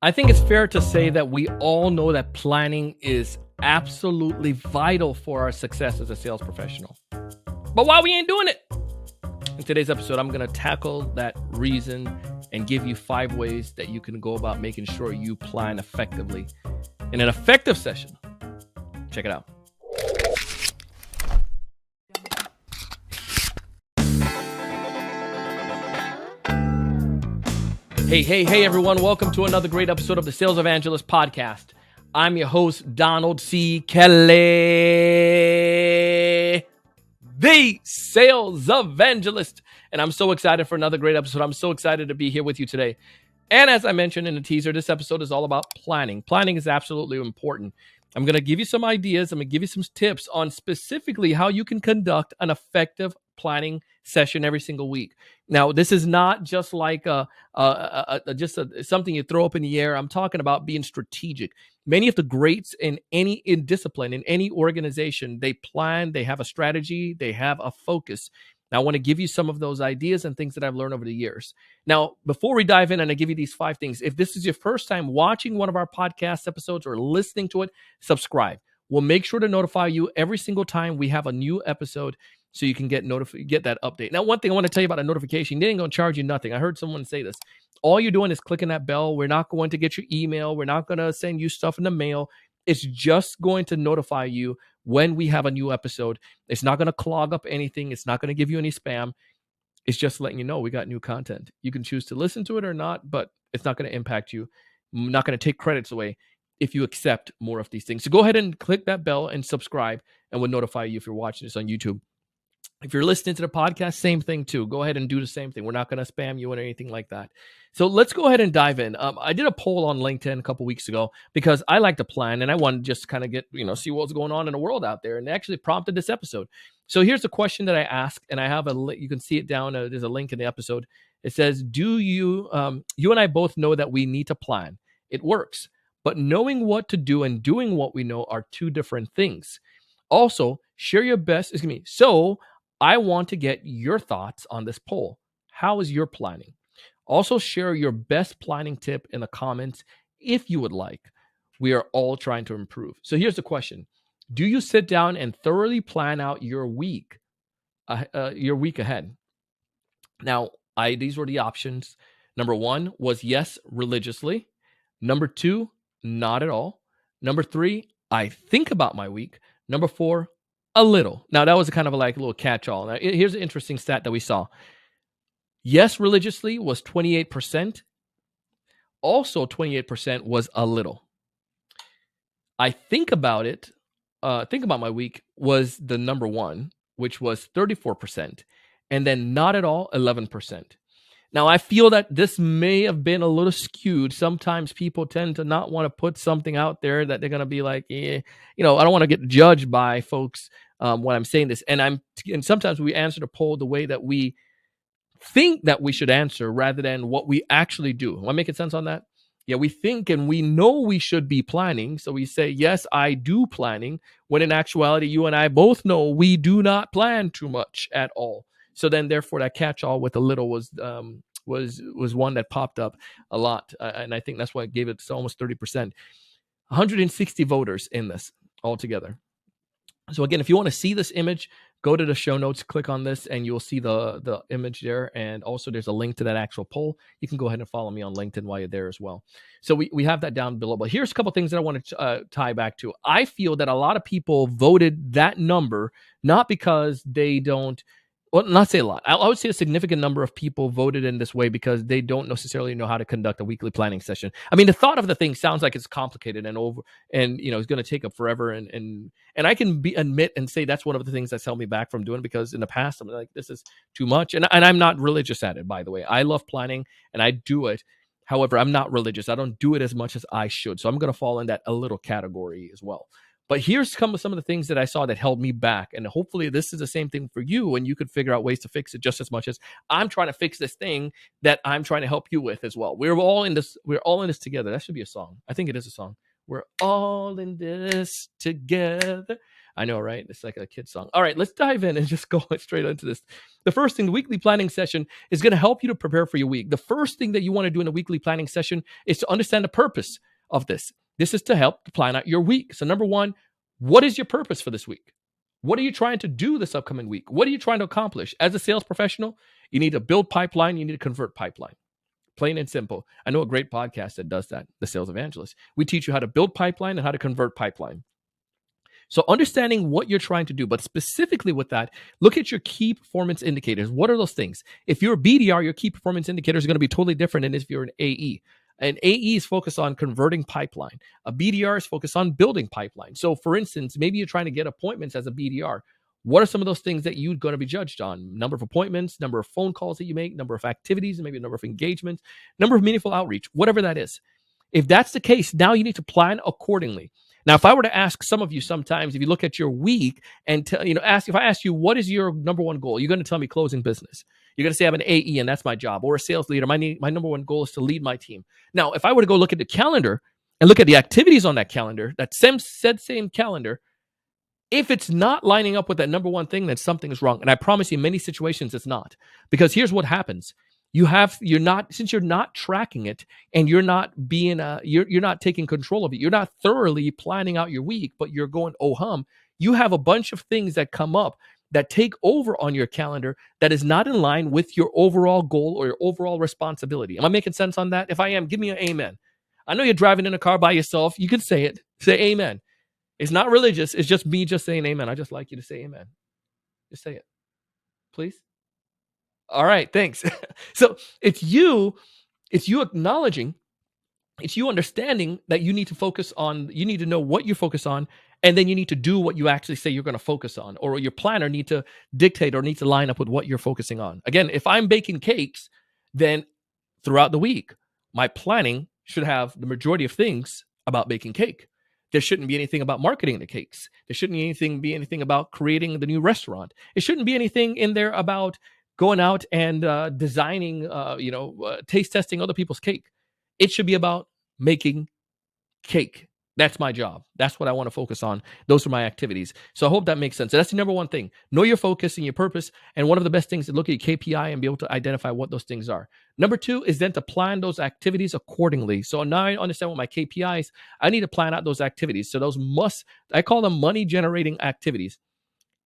I think it's fair to say that we all know that planning is absolutely vital for our success as a sales professional. But why we ain't doing it? In today's episode, I'm going to tackle that reason and give you 5 ways that you can go about making sure you plan effectively in an effective session. Check it out. Hey, everyone. Welcome to another great episode of the Sales Evangelist Podcast. I'm your host, Donald C. Kelly, the Sales Evangelist. And I'm so excited for another great episode. I'm so excited to be here with you today. And as I mentioned in the teaser, this episode is all about planning. Planning is absolutely important. I'm going to give you some ideas. I'm going to give you some tips on specifically how you can conduct an effective planning session every single week. Now, this is not just like something you throw up in the air. I'm talking about being strategic. Many of the greats in discipline, in any organization, they plan, they have a strategy, they have a focus. Now, I want to give you some of those ideas and things that I've learned over the years. Now, before we dive in and I give you these 5 things, if this is your first time watching one of our podcast episodes or listening to it, subscribe. We'll make sure to notify you every single time we have a new episode so you can get that update. Now, one thing I want to tell you about a notification, they ain't going to charge you nothing. I heard someone say this. All you're doing is clicking that bell. We're not going to get your email. We're not going to send you stuff in the mail. It's just going to notify you when we have a new episode. It's not going to clog up anything. It's not going to give you any spam. It's just letting you know we got new content. You can choose to listen to it or not, but it's not going to impact you. I'm not going to take credits away if you accept more of these things. So go ahead and click that bell and subscribe, and we'll notify you if you're watching this on YouTube. If you're listening to the podcast, same thing too. Go ahead and do the same thing. We're not going to spam you or anything like that. So let's go ahead and dive in. I did a poll on LinkedIn a couple weeks ago because I like to plan and I want to just kind of get, see what's going on in the world out there. And it actually prompted this episode. So here's the question that I asked, and I have you can see it down. There's a link in the episode. It says, do you and I both know that we need to plan. It works, but knowing what to do and doing what we know are 2 different things. Also, share your best, So I want to get your thoughts on this poll. How is your planning? Also, share your best planning tip in the comments if you would like. We are all trying to improve. So here's the question. Do you sit down and thoroughly plan out your week ahead? Now, these were the options. Number 1 was yes, religiously. Number 2, not at all. Number 3, I think about my week. Number 4, a little. Now, that was kind of like a little catch-all. Now, here's an interesting stat that we saw. Yes, religiously was 28%. Also, 28% was a little. I think about my week was the number 1, which was 34%. And then not at all, 11%. Now, I feel that this may have been a little skewed. Sometimes people tend to not want to put something out there that they're going to be like, I don't want to get judged by folks when I'm saying this. And sometimes we answer the poll the way that we think that we should answer rather than what we actually do. Am I making sense on that? Yeah, we think and we know we should be planning. So we say, yes, I do planning, when in actuality, you and I both know we do not plan too much at all. So then, therefore, that catch-all with a little was one that popped up a lot, and I think that's why it gave it to almost 30%. 160 voters in this altogether. So again, if you want to see this image, go to the show notes, click on this, and you'll see the image there. And also, there's a link to that actual poll. You can go ahead and follow me on LinkedIn while you're there as well. So we have that down below. But here's a couple things that I want to tie back to. I feel that a lot of people voted that number not because they don't. Well, not say a lot. I would say a significant number of people voted in this way because they don't necessarily know how to conduct a weekly planning session. I mean, the thought of the thing sounds like it's complicated and it's going to take up forever. And I can admit and say that's one of the things that's held me back from doing, because in the past I'm like, this is too much. And I'm not religious at it, by the way. I love planning and I do it. However, I'm not religious. I don't do it as much as I should. So I'm going to fall in that a little category as well. But here's some of the things that I saw that held me back. And hopefully this is the same thing for you, and you could figure out ways to fix it just as much as I'm trying to fix this thing that I'm trying to help you with as well. We're all in this together. That should be a song. I think it is a song. We're all in this together. I know, right? It's like a kid song. All right, let's dive in and just go straight into this. The first thing, the weekly planning session is going to help you to prepare for your week. The first thing that you want to do in a weekly planning session is to understand the purpose of this. This is to help to plan out your week. So, number one, what is your purpose for this week? What are you trying to do this upcoming week? What are you trying to accomplish? As a sales professional, you need to build pipeline, you need to convert pipeline. Plain and simple. I know a great podcast that does that, The Sales Evangelist. We teach you how to build pipeline and how to convert pipeline. So understanding what you're trying to do, but specifically with that, look at your key performance indicators. What are those things? If you're a BDR, your key performance indicators are going to be totally different than if you're an AE. An AE is focused on converting pipeline. A BDR is focused on building pipeline. So for instance, maybe you're trying to get appointments as a BDR. What are some of those things that you're going to be judged on? Number of appointments, number of phone calls that you make, number of activities, maybe a number of engagements, number of meaningful outreach, whatever that is. If that's the case, now you need to plan accordingly. Now, if I were to ask some of you sometimes, if you look at your week and if I ask you what is your number one goal, you're going to tell me closing business. You're going to say I'm an AE and that's my job, or a sales leader. My number one goal is to lead my team. Now, if I were to go look at the calendar and look at the activities on that calendar, that same calendar, if it's not lining up with that number one thing, then something is wrong. And I promise you, in many situations, it's not. Because here's what happens. Since you're not tracking it and you're not you're not taking control of it, you're not thoroughly planning out your week, but you're going oh hum, you have a bunch of things that come up that take over on your calendar that is not in line with your overall goal or your overall responsibility. Am I making sense on that? If I am, give me an amen. I know you're driving in a car by yourself. You can say it. Say amen. It's not religious. It's just me just saying amen. I just like you to say amen. Just say it, please. All right, thanks. So it's you acknowledging, it's you understanding that you need to know what you focus on, and then you need to do what you actually say you're going to focus on, or your planner need to dictate or need to line up with what you're focusing on. Again, if I'm baking cakes, then throughout the week, my planning should have the majority of things about baking cake. There shouldn't be anything about marketing the cakes. There shouldn't be anything about creating the new restaurant. It shouldn't be anything in there about going out and designing, taste testing other people's cake. It should be about making cake. That's my job. That's what I want to focus on. Those are my activities. So I hope that makes sense. So that's the number one thing. Know your focus and your purpose. And one of the best things is look at your KPI and be able to identify what those things are. Number two is then to plan those activities accordingly. So now I understand what my KPIs, I need to plan out those activities. So I call them money generating activities.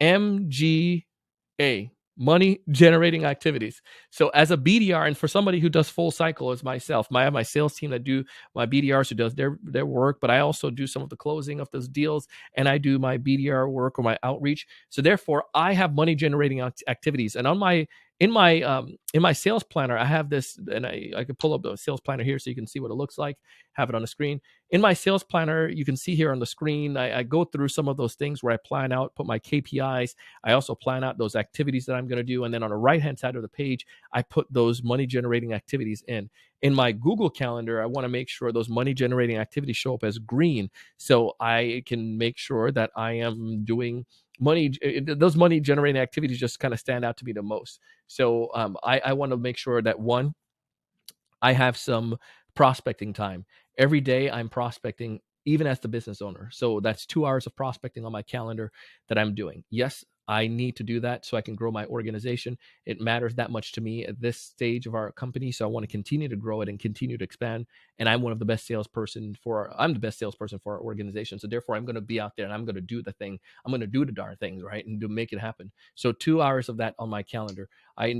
MGA. Money generating activities. So as a BDR, and for somebody who does full cycle as myself, I have my sales team that do my BDRs who does their work, but I also do some of the closing of those deals, and I do my BDR work or my outreach. So therefore, I have money generating activities, and in my sales planner, I have this, and I could pull up the sales planner here so you can see what it looks like. Have it on the screen. In my sales planner, you can see here on the screen, I go through some of those things where I plan out, put my KPIs. I also plan out those activities that I'm going to do. And then on the right-hand side of the page, I put those money-generating activities in. In my Google Calendar, I want to make sure those money-generating activities show up as green so I can make sure that I am doing those money-generating activities just kind of stand out to me the most. So I want to make sure that, one, I have some prospecting time. Every day I'm prospecting, even as the business owner. So that's 2 hours of prospecting on my calendar that I'm doing. Yes, I need to do that so I can grow my organization. It matters that much to me at this stage of our company. So I want to continue to grow it and continue to expand. And I'm the best salesperson for our organization. So therefore I'm going to be out there and I'm going to do the thing. I'm going to do the darn things, right? And to make it happen. So 2 hours of that on my calendar.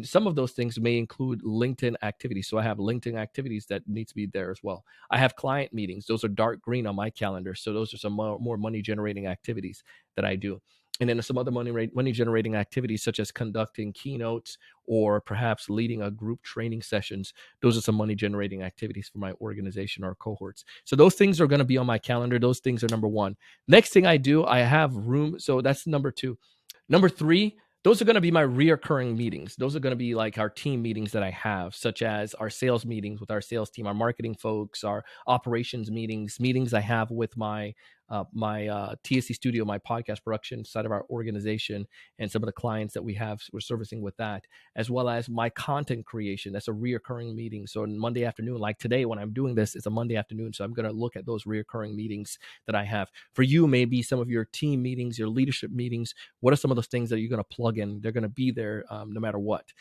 Some of those things may include LinkedIn activities. So I have LinkedIn activities that need to be there as well. I have client meetings. Those are dark green on my calendar. So those are some more money generating activities that I do. And then some other money generating activities, such as conducting keynotes or perhaps leading a group training sessions. Those are some money generating activities for my organization or cohorts. So those things are going to be on my calendar. Those things are number one. Next thing I do, I have room. So that's number two. Number three, those are going to be my reoccurring meetings. Those are going to be like our team meetings that I have, such as our sales meetings with our sales team, our marketing folks, our operations meetings I have with my my TSC studio, my podcast production side of our organization, and some of the clients that we're servicing with that, as well as my content creation. That's a reoccurring meeting. So on Monday afternoon, like today when I'm doing this, it's a Monday afternoon. So I'm going to look at those reoccurring meetings that I have. For you, maybe some of your team meetings, your leadership meetings. What are some of those things that you're going to plug in? They're going to be there no matter what.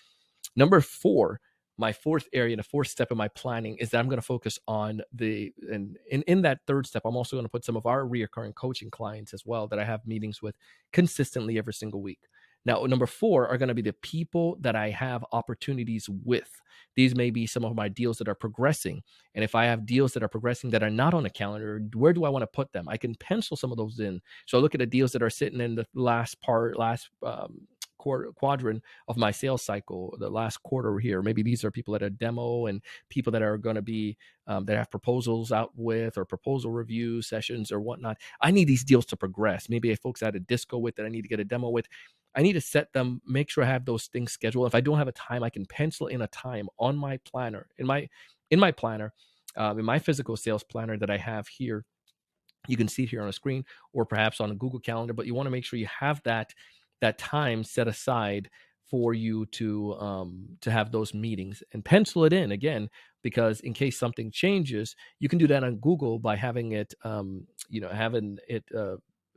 Number 4, my fourth area, the fourth step in my planning is that I'm going to focus on and in that third step, I'm also going to put some of our reoccurring coaching clients as well that I have meetings with consistently every single week. Now, number 4 are going to be the people that I have opportunities with. These may be some of my deals that are progressing. And if I have deals that are progressing that are not on the calendar, where do I want to put them? I can pencil some of those in. So I look at the deals that are sitting in the last quadrant of my sales cycle, the last quarter here. Maybe these are people that are demo and people that are going to be that have proposals out with, or proposal review sessions or whatnot. I need these deals to progress. Maybe I folks at a disco with that I need to get a demo with. I need to set them, make sure I have those things scheduled. If I don't have a time, I can pencil in a time on my planner, in my planner, in my physical sales planner that I have here. You can see it here on a screen, or perhaps on a Google Calendar, but you want to make sure you have that time set aside for you to have those meetings, and pencil it in again, because in case something changes, you can do that on Google by having it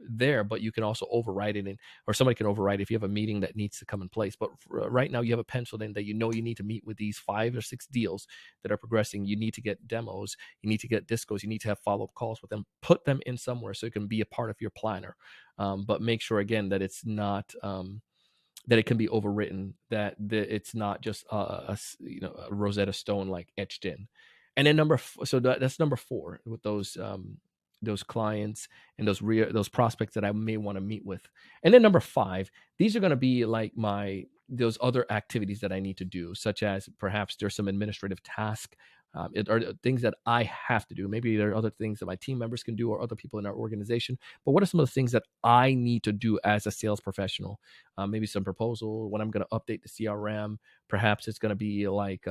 there, but you can also override it, or somebody can override it if you have a meeting that needs to come in place. But right now you have it penciled in that you need to meet with these 5 or 6 deals that are progressing. You need to get demos, you need to get discos, you need to have follow-up calls with them. Put them in somewhere so it can be a part of your planner, but make sure again that it's not that it can be overwritten, that it's not just a Rosetta Stone like etched in. And then that's number 4 with those clients and those prospects that I may want to meet with. And then number 5, these are going to be like those other activities that I need to do, such as perhaps there's some administrative task. It are things that I have to do. Maybe there are other things that my team members can do, or other people in our organization. But what are some of the things that I need to do as a sales professional? Maybe some proposal, when I'm going to update the CRM. Perhaps it's going to be like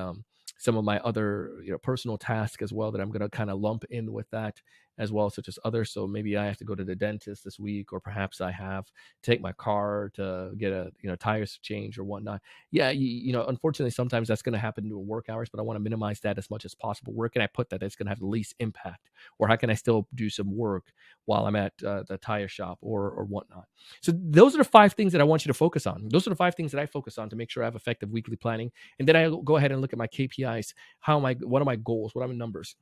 some of my other personal tasks as well that I'm going to kind of lump in with that as well, such as others. So maybe I have to go to the dentist this week, or perhaps I have to take my car to get a tires change or whatnot. Yeah, unfortunately, sometimes that's going to happen during work hours, but I want to minimize that as much as possible. Where can I put that's going to have the least impact, or how can I still do some work while I'm at the tire shop or whatnot? So those are the 5 things that I want you to focus on. Those are the 5 things that I focus on to make sure I have effective weekly planning. And then I go ahead and look at my KPIs. What are my goals? What are my numbers?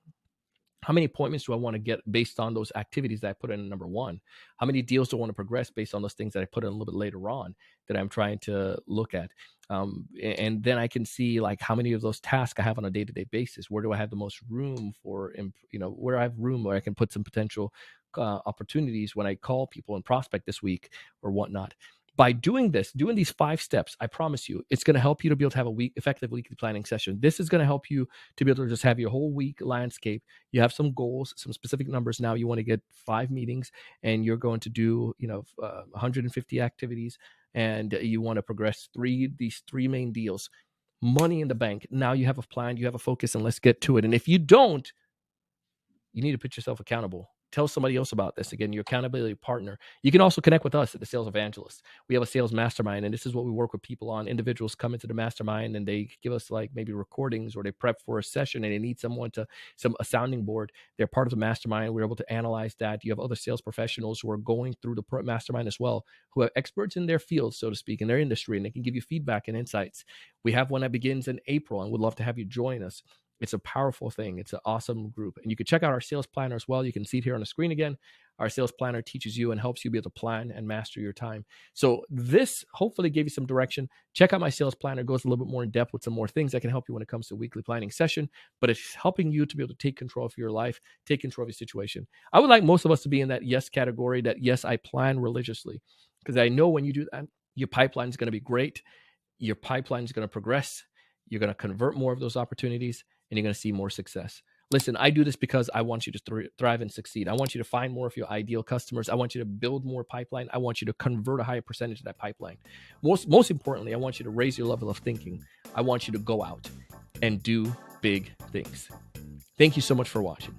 How many appointments do I want to get based on those activities that I put in number 1? How many deals do I want to progress based on those things that I put in a little bit later on that I'm trying to look at? And then I can see like how many of those tasks I have on a day-to-day basis. Where do I have the most room for, where I have room where I can put some potential opportunities when I call people and prospect this week or whatnot. By doing these 5 steps, I promise you, it's going to help you to be able to have a effective weekly planning session. This is going to help you to be able to just have your whole week landscape. You have some goals, some specific numbers. Now you want to get 5 meetings, and you're going to do 150 activities, and you want to progress these 3 main deals. Money in the bank. Now you have a plan, you have a focus, and let's get to it. And if you don't, you need to put yourself accountable. Tell somebody else about this. Again, your accountability partner. You can also connect with us at the Sales Evangelists. We have a sales mastermind, and this is what we work with people on. Individuals come into the mastermind, and they give us like maybe recordings, or they prep for a session, and they need a sounding board. They're part of the mastermind. We're able to analyze that. You have other sales professionals who are going through the mastermind as well, who are experts in their field, so to speak, in their industry, and they can give you feedback and insights. We have one that begins in April, and would love to have you join us. It's a powerful thing. It's an awesome group. And you can check out our sales planner as well. You can see it here on the screen again. Our sales planner teaches you and helps you be able to plan and master your time. So this hopefully gave you some direction. Check out my sales planner. It goes a little bit more in depth with some more things that can help you when it comes to weekly planning session, but it's helping you to be able to take control of your life, take control of your situation. I would like most of us to be in that yes category, that yes, I plan religiously, because I know when you do that, your pipeline is going to be great. Your pipeline is going to progress. You're going to convert more of those opportunities, and you're going to see more success. Listen, I do this because I want you to thrive and succeed. I want you to find more of your ideal customers. I want you to build more pipeline. I want you to convert a higher percentage of that pipeline. Most importantly, I want you to raise your level of thinking. I want you to go out and do big things. Thank you so much for watching.